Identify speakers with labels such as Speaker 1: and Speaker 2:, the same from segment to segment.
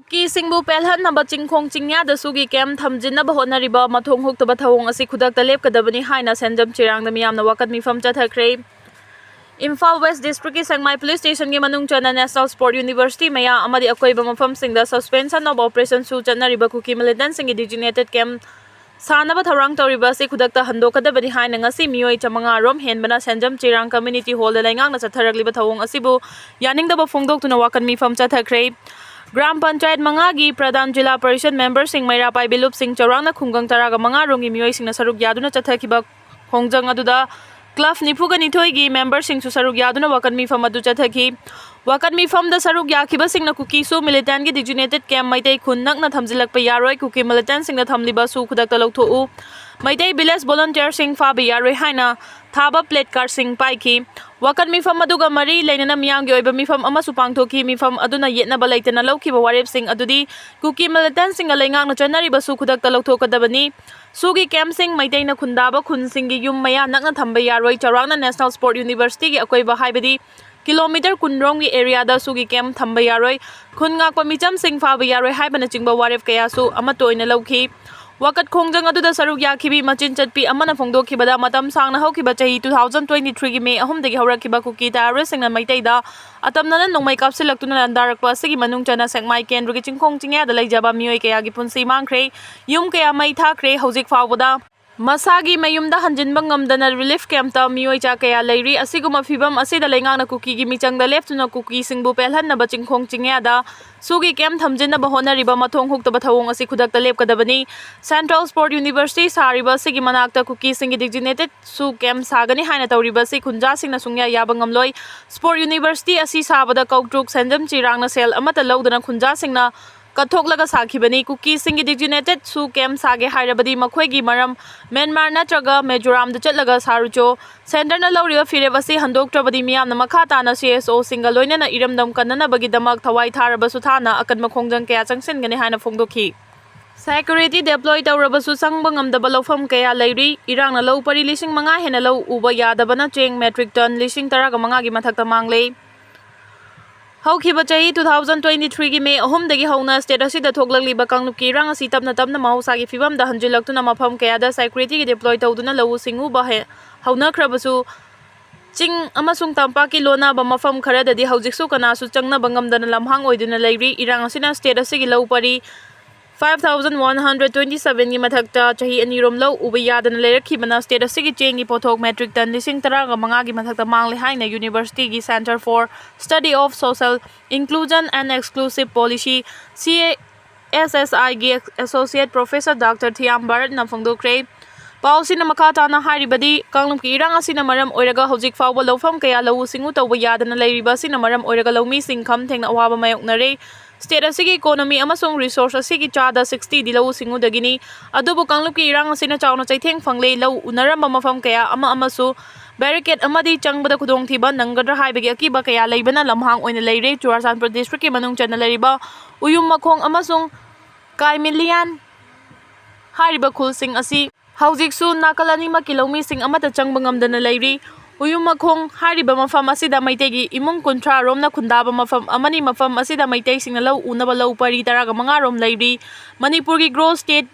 Speaker 1: Kuki singbu pelhan na chingkhong chingya da sugi kem thamjin na bahona riba mathong huktaba thawong asi khudak ta lepkadabani haina senjam chirang da miyam na wakat mifam chathakre. Imphal West District ki Sangmai Police Station ki manung chana National Sport University maya amadi akoiba mafam singda suspension of operation su chana riba Kuki militant singi designated kem sanaba tharang tawriba si khudak ta handokadabani haina ngasi miyoi chamanga rom henbana senjam chirang community hall da laingang na chatharagliba thawong asibu yaning da ba phongdok tuna wakat mifam chathakre. Gram Panchayat Mangagi Pradhan Jila Parishad member Singh Maira Pai Bilup Singh Chaurang na khunggang taraga mga rongi miyoi sing na sarug yaduna chathakiba khongjang aduda Club Nipuga Nithoi gi member Singh su sarug yaduna wakan mifam adu chathaki wakan mifam da sarug yakiba Singh na Kuki Soo militant gi designated camp maitai khun nak na thamjilak pa yaroi Kuki militant Singh na thamliba su khudak ta lauthou maitai village volunteer Singh fa ba yaroi haina thaba plate car Singh pai ki wakan mifam aduga mari leinana miyang gi oiba mifam ama su pangthoki mifam aduna yetna ba laitana laukiba warep Singh adudi Kuki militant Singh alaingang na chanari ba su khudak ta lauthokadabani sugi camp Singh maitai na khundaba khun Singh gi yum maya nakna thamba yaroi Chaurang na National Sport University gi akoiba haibadi kilometer kunrong gi area da sugi camp thamba yaroi khun ngak pa micham Singh fa ba yaroi haibana chingba warep kaya su ama toina lauki wakat khongjang aduda saruk yakhibi machin chatpi amana phongdokhibada matam sangna hokhiba chahi 2023 gi May 3 dagi haurakhiba Kuki terrorist singna maitai da atamna nongmai kapsilaktuna landarakpa sigi manung chana Sangmai kendru gi chingkhong chingya da laijaba miyoi kaya gi punsi mangkhre yum kaya mai thakre hojik fawbada masagi mayumda hanjinba ngamdana relief camp ta miyoi cha kaya leiri asiguma fibam asida laingang na Kuki gi michangda leftuna Kuki singbu pelhan na chingkhong chingya da sugi camp thamjinna bahona riba mathong huktaba thawong asi khudak ta lepkadabani Central Sport University sariba sigi manakta Kuki singi designated su camp sagani haina tawriba si khunja singna sungya yaba ngamloi Sport University asi sabada kautruk senjam chirang na sel amata lawdana khunja singna Kathoklaga sakhibani Kuki singi designated su camp sage hairabadi makhoi gi maram Myanmar natraga Mizoram da chatlaga sarucho center na lawriba fireb asi handoktrabadi miyam na makha tana CSO singa loina na iramdam kanana bagi damak thawai tharabasu thana akan makhongjang kaya changsin gani haina phongdokhi security deploy tawrabasu sangba ngamdaba lawfam kaya leiri irang na law pari 5,000 hena law uba yadabana cheng metric ton 10,000 gi mathakta manglei Haukiba chahi 2023 gi May 3 dagi hauna state asida thoklakliba kangluki rang asi tapna mahausa gi fibam da hanjilaktuna mafam kaya da security gi deploy tawduna lawu singu ba hauna khrabasu ching amasung tampa ki lona ba mafam khara dadi haujiksu kana su changna bangamdana lamhang oiduna leiri irang asina state asigi law pari 5,127 gi mathakta chahi anirom law ubiyadana leirakhibana state asigi chengi pothok metric ton 10,000 gi mathakta mangle haina university gi center for study of social inclusion and exclusive policy CSSI gi associate professor Dr. Thiam Bharat na phongdokre Pausina makata na haribadi kanglum ki irang asina maram oiraga hojik fawba lawfam kaya lawu singu tawba yadana leiriba sina maram oiraga lawmi singkham thengna awaba mayoknare state asigi economy amasung resource asigi chada 60 di lawu singu dagini adubu kanglum ki irang asina chawna chaitheng fangle law unaramba mafam kaya amasu barricade amadi changbada khudong thiba nangadra haibagi akiba kaya leibana lamhang oina leire Churachandpur district ki manung chana leiriba uyum makhong amasung kaimilian hariba khulsing asi Haujiksu nakalani ma kilomi sing amata changba ngamdana leiri uyum makhong hariba mafam asida maitegi imung kontra rom na khundaba mafam amani mafam asida maitai sing law unaba law pari taraga manga rom leiri Manipur gi gross state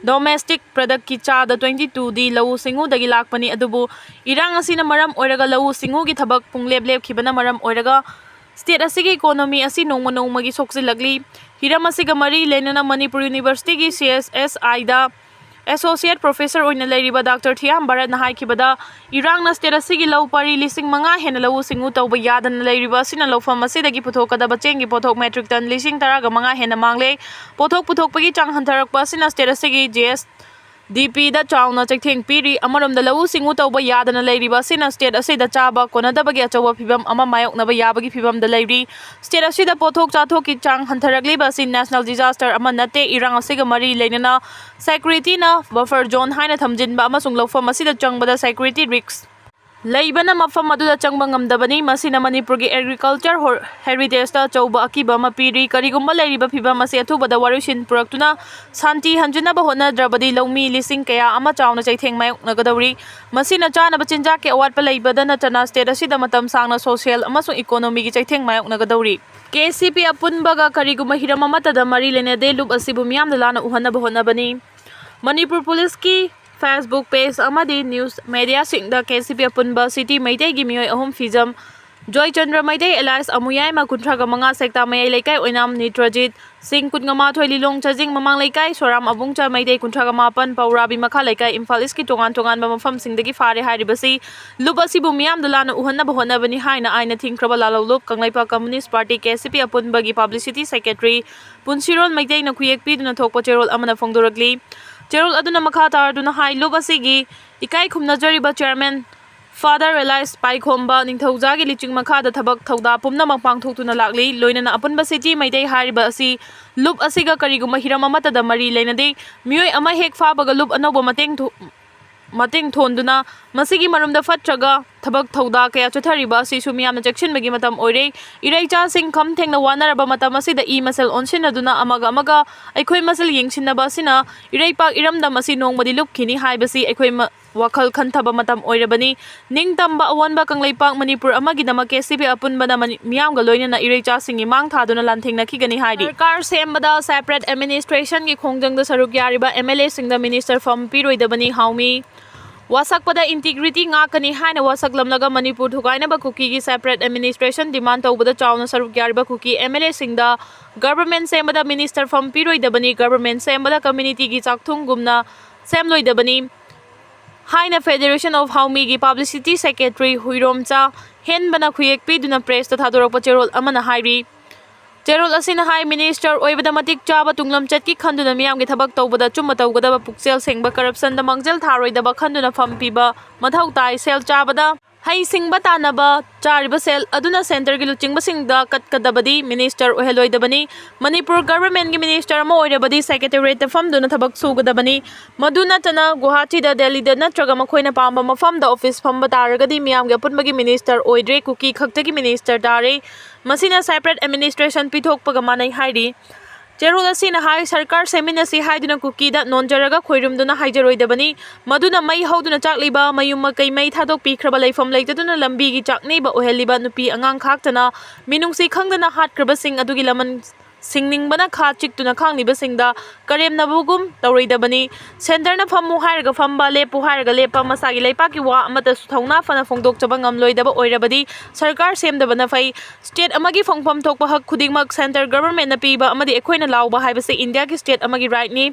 Speaker 1: domestic product ki chada 22 di law singu dagi lakpani adubu irang asina maram oiraga law singu gi thabak punglep khibana maram oiraga state asigi economy asi nongma gi soksilagli hiram asiga mari lenana Manipur University gi CSSI da Associate Professor oina leiriba Dr. Thiam Bharat na haikibada irang na state asigi law pari 5,000 hena law singu tawba yadana leiriba sina lawfam asidagi puthokadaba chengi pothok metric ton 10,000 hena mangle pothok puthokpagi chang hantarakpa sina state asigi DP da chawna chaitheng piri amarom da lawu singu tawba yadana leiriba sina state asida chaba konadabagi achawa phibam ama mayoknaba yabagi phibam da leiri state asida pothok chathok ki chang hantharagliba sin national disaster ama nate irang asiga mari leinana security na buffer zone haina thamjinba amasung lawfam asida changbada security risks Laibana mafam aduda changba ngamdabani masina Manipurgi agriculture heritage ta chauba akiba mapiri karigumba lairiba phibam ase athubada warishin puraktuna santi hanjunaba honadrabadi lawmi lising kaya ama chauna chaitheng mayoknagadawri masina chana bachinja ke awatpa laibada natana state asida matam sangna social amasung economy gi chaitheng mayoknagadawri KCP apunbaga karigumba hirama matada mari lenade lup asibu miyamda lana uhanaba honabani Manipur police ki Facebook page amadi news media singda KCP apunba city maitei gi mioi ahum fijam Joy Chandra maitei Elias amuyai ma kunthra ga manga sekta mayai laikai oinam nitrajit sing kutngama thoili long chajing mamang laikai soram abungcha maitei kunthra ga mapan paurabi makha laikai Imphal East ki tongan ba mafam singdagi fare hairibasi lubasi bu miyam dulana uhanna bahona bani haina aina thingkraba lalo lup kanglaipa communist party KCP apunba gi publicity secretary Punsiron maitei na khuyek pi duna thokpa cherol amana phongdoragli Cherol aduna makha tarduna hai lobasigi ikai khumnajariba chairman Father Elias Paikhomba ningthaujagi liching makha da thabak thauda pumna mangpang thokutuna lakli loinana apunba city maitei hariba asi lup asiga kariguma hirama matada mari leinade mioi ama hek fabaga lup anoba mateng thonduna masigi marumda fatraga thabak thauda kaya chathariba si sumiyamna jakshinbagi matam oire iraicha sing kham thengna wanaraba matam asida I masal onsinaduna amaga aikhoi masal yengsinaba sina iraipak iramda masi nongmadi lupkhini haibasi aikhoi wakhal khanthaba matam oirabani ningtamba awanba kanglaipak Manipur amagi dama KCP apunbana miyamga loinana iraicha singi mang thaduna lanthengna khigani haidi sarkar sembada separate administration gi khongjangda saruk yariba MLA singda minister from piroidabani haumi wasakpada integrity ngakani haina wasaklamlaga Manipur thukainaba Kuki gi separate administration demand tawbada chawna saruk yariba Kuki MLA singda government sembada minister from piroidabani government sembada community gi chakthungumna semloidabani haina Federation of Haumi gi publicity secretary Huiromcha henbana khuyek piduna press ta thadorakpa cherol amana hairi Cherol asina hai minister oibada matik chaba tunglam chatki khanduna miyam gi thabak tawbada chumma tawgada pukchel sengba corruption da mangjel tharoidaba khanduna fampiba mathau tai sel chabada hai singba tanaba chariba sel aduna center gi luchingba singda katkadabadi minister oheloidabani Manipur government gi minister ma oirabadi secretariat ta famduna thabak sugadabani maduna tana Guwahati da Delhi da natraga makhoina pamba mafam da office famba taragadi miyam gi apunbagi minister oidre Kuki khaktagi minister tare masina separate administration pithokpaga manai hairi Cherol asina hai sarkar seminasi haiduna Kuki da nonjaraga khoirumduna haijaroidabani maduna mai hauduna chakliba mayumma kai mai thadok pikraba leifam leitaduna lambi gi chakneiba oheliba nupi angang khaktana minungsi khangdana hatkraba sing adugi laman singningbana kha chiktuna khangniba singda karemnabugum tawroidabani center na famu hairaga famba lepu hairaga lepa masagi leipaki wa amata suthongna fana phongdok chaba ngamloidaba oirabadi sarkar semdabana fai state amagi phongpham thokpa hak khudingmak center government na piba amadi ekhoina lawba haibase India ki state amagi right ni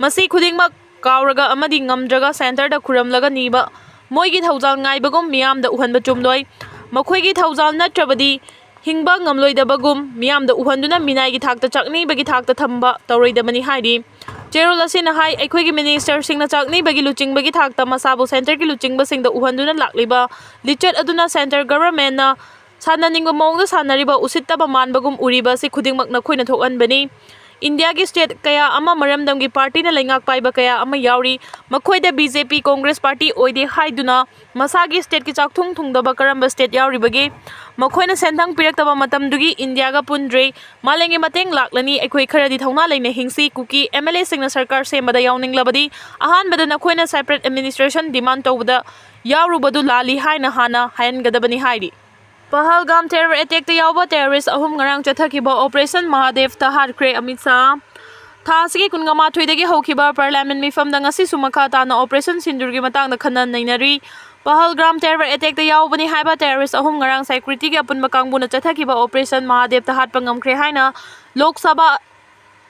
Speaker 1: masi khudingmak kauraga amadi ngamdraga center da khuramlaga niba moigi thaujal ngaibagum miyamda uhanba chumloi makhoigi thaujal natrabadi hingba ngamloidabagum miyamda uhanduna minai gi thakta chakni bagi thakta thamba tawroidabani haidi Cherol asina hai aikhoigi minister singna chakni bagi luching bagi thakta masabu center ki luchingba singda uhanduna lakliba lichet aduna center government na sananingba mongda sanariba usittaba manbagum uriba si khudingmak na khoina thokanbani India ki state kaya ama maramdam gi party na lengak paiba kaya ama yauri makhoida BJP Congress party oide haiduna masagi state ki chakthung thungdaba karamba state yauri bagi makhoina sendang piraktaba matamdugi India ga pundre malengi mateng laklani ekhoi kharadi thauna leina hingsi Kuki MLA singna sarkar sembada yawninglabadi ahan bada nakhoina separate administration demand tawbada yaurubadu lali haina hana hayangadabani haidi Pahalgam terror attack ta yawba terrorist ahum ngarang chathakiba operation Mahadev ta harkre Amit Shah Thasigi kungama thoidagi hokiba parliament mifam da ngasi sumakha tana operation Sindurgi matangda khanan nainari Pahalgam terror attack ta yawbani haiba terrorist ahum ngarang security gi apunba kangbuna chathakiba operation Mahadev ta hatpa ngamkhre haina Lok Sabha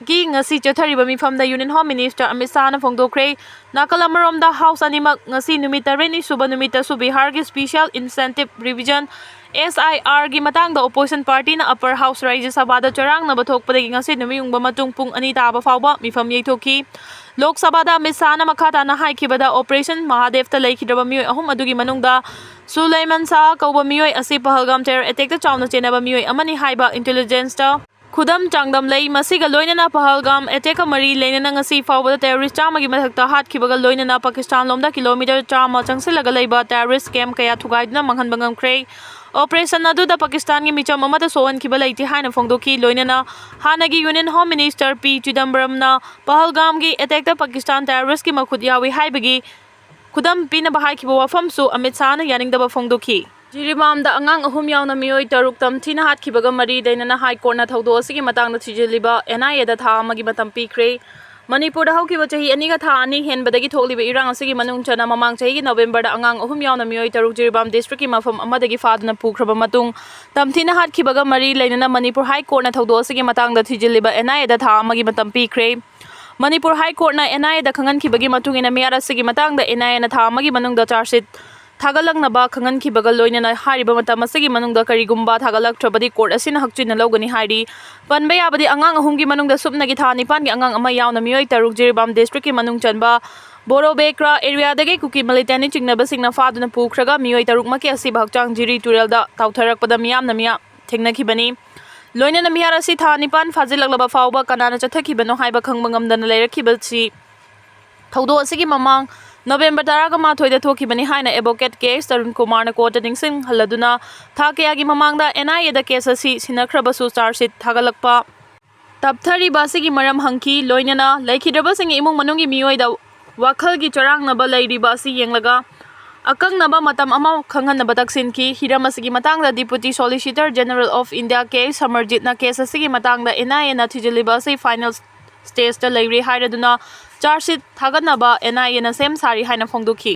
Speaker 1: gi ngasi chathariba mifam da Union Home Minister Amit Shah na phongdokre nakalamorom da house animak ngasi numita reni suba numita su Bihar gi special incentive revision SIR gi matangda opposition party na upper house Rajya Sabha da charang na bathokpadagi ngasi numiyungba matung pung ani taba fawba mifam yeithoki Lok Sabha da Amit Shah na makhata na haikibada operation Mahadev ta leikhidaba mioi ahum adugi manungda Sulaiman Shah kauba mioi asi Pahalgam terror attack ta chawna chenaba mioi amani haiba intelligence ta Khudam changdam lei masiga loinana Pahalgam attack mari leinana ngasi fawbada terrorist chamagi mathakta hatkibaga loinana Pakistan lomda kilometer chama changsilaga leiba terrorist camp kaya thugaidna manghanba ngamkhre operation aduda Pakistan gi micham amata sohan kiba leiti haina phongdoki loinana hanagi Union Home Minister P Chidambaramna Pahalgam gi attack ta Pakistan terrorist ki makhut yawi haibagi khudam pina bahai kiba wafam su Amit Shah na yaningdaba phongdoki Jiribamda angang ahum yauna miyoi taruk Tamthina Hatliba mari dainana High Court na thaudo asigi matangda thijiliba NIA da tha amagi matam pikre Manipur da haukiba chahi aniga tha ani henbadagi thokliba irang asigi manung chana mamang chahi November da angang ahum yauna miyoi taruk Jiribam district ki mafam amadagi faduna pukraba matung Tamthina Hatliba mari lainana Manipur High Court na thaudo asigi matangda thijiliba NIA da tha amagi matam pikre Manipur High Court na NIA da khangan kibagi matung ina miyara asigi matangda NIA na tha amagi manung da charged Thagalangnaba khangan kibaga loinana hariba matam asigi manungda karigumba thagalaktrabadi court asina hakchina logani hari panbe yabadi angang ahumgi manungda supnagi tha nipan gi angang ama yauna miyoi taruk Jiribam district ki manung chanba Boro Bekra area dagi Kuki militani chingnaba singna faduna pukhraga miyoi taruk maki asiba hakchang jiri turelda tautharakpada miyam na miya thengnakhibani loinana miyara si tha nipan fajilaglaba fawba kanana chathakibano haiba khangba ngamdana leirakibasi thaudo asigi mamang November taraga mathoida thokibani haina advocate case Tarun Kumar na court ningsing haladuna thakayagi mamangda NIA da case asi sinakhrabasu charge sheet thagalakpa tapthari basigi maram hangki loinana laikhidraba sing imung manungi miyoi da wakhal gi charangnaba lairiba asi yenglaga akangnaba matam ama khanghanaba taksinki hiramasigi matangda Deputy Solicitor General of India case Samarjit na case asigi matangda NIA na thijiliba asi final stage da lairi hairaduna charge sheet thaganaba NIA na sem sari haina phongduki